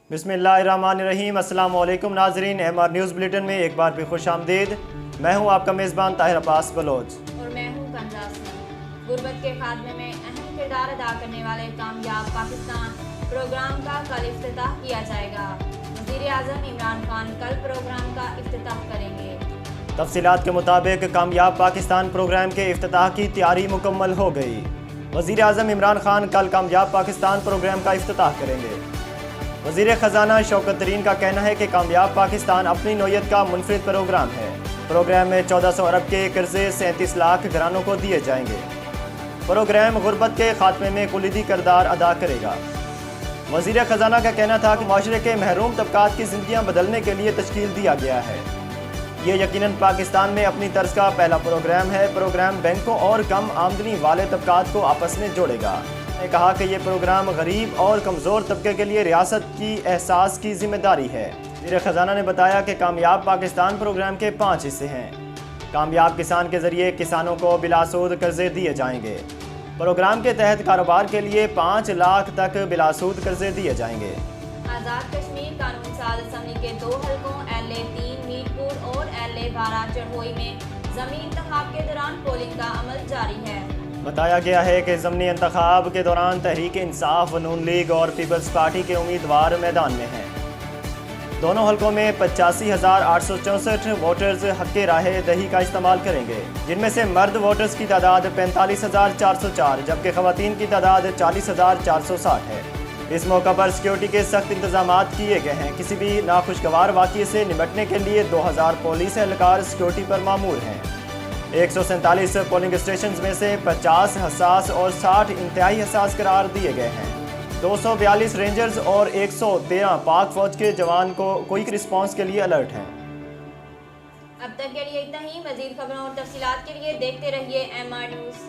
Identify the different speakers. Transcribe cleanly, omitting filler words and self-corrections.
Speaker 1: बिस्मिल्लाहिर्रहमानिर्रहीम। अस्सलाम वालेकुम नाजरीन, MR न्यूज़ बुलेटिन में एक बार भी खुश आमदीद। मैं हूं आपका मेज़बान ताहिर अब्बास बलोच
Speaker 2: और मैं हूं कंदास। गुर्बत के खात्मे में अहम किरदार अदा करने वाले कामयाब पाकिस्तान प्रोग्राम का कल इफ्तिताह किया जाएगा। वज़ीर आज़म इमरान खान कल प्रोग्राम का इफ्तिताह करेंगे।
Speaker 1: तफसीलात के मुताबिक कामयाब पाकिस्तान प्रोग्राम के इफ्तिताह की तैयारी मुकम्मल हो गई। वज़ीर आज़म इमरान खान कल कामयाब पाकिस्तान प्रोग्राम का इफ्तिताह करेंगे। वज़ीर ख़जाना शौकत तरीन का कहना है कि कामयाब पाकिस्तान अपनी नौयत का मुनफरिद प्रोग्राम है। प्रोग्राम में 1400 अरब के कर्जे 37 लाख घरानों को दिए जाएंगे। प्रोग्राम गुर्बत के खात्मे में कुलीदी किरदार अदा करेगा। वज़ीर ख़जाना का कहना था कि माशरे के महरूम तबकात की ज़िंदगियाँ बदलने के लिए तश्कील दिया गया है। ये यकीनन पाकिस्तान में अपनी तर्ज का पहला प्रोग्राम है। प्रोग्राम बैंकों और कम आमदनी वाले तबकात को आपस में जोड़ेगा। ने कहा कि ये प्रोग्राम गरीब और कमज़ोर तबके के लिए रियासत की एहसास की जिम्मेदारी है। वज़ीर ख़जाना ने बताया कि कामयाब पाकिस्तान प्रोग्राम के 5 हिस्से हैं। कामयाब किसान के ज़रिए किसानों को बिलासूद कर्जे दिए जाएंगे। प्रोग्राम के तहत कारोबार के लिए 5 लाख तक बिलासूद कर्जे दिए जाएंगे।
Speaker 2: आज़ाद कश्मीर कानून साज असम्बली के 2 हलकों LA-3 मीरपुर और LA-12 चढ़ोई में ज़मीनी इंतखाब के दौरान पोलिंग का अमल जारी है।
Speaker 1: बताया गया है कि ज़मीनी इंतखाब के दौरान तहरीक इंसाफ, नून लीग और पीपल्स पार्टी के उम्मीदवार मैदान में हैं। दोनों हलकों में 85,864 वोटर्स हक़ राह दही का इस्तेमाल करेंगे, जिनमें से मर्द वोटर्स की तादाद 45,404 जबकि ख़वातीन की तादाद 40,460 है। इस मौका पर सिक्योरिटी के सख्त इंतजामात किए गए हैं। किसी भी नाखुशगवार वाक़ये से निपटने के लिए 2000 पुलिस एहलकार सिक्योरिटी पर मामूर हैं। 147 पोलिंग स्टेशन में से 50 हसास और 60 इंतहाई हसास करार दिए गए हैं। 242 रेंजर्स और 113 पाक फौज के जवान को क्विक रिस्पांस के लिए अलर्ट हैं।
Speaker 2: अब तक के लिए इतना ही। मज़ीद खबरों और तफसीलात के लिए देखते रहिए MR न्यूज़।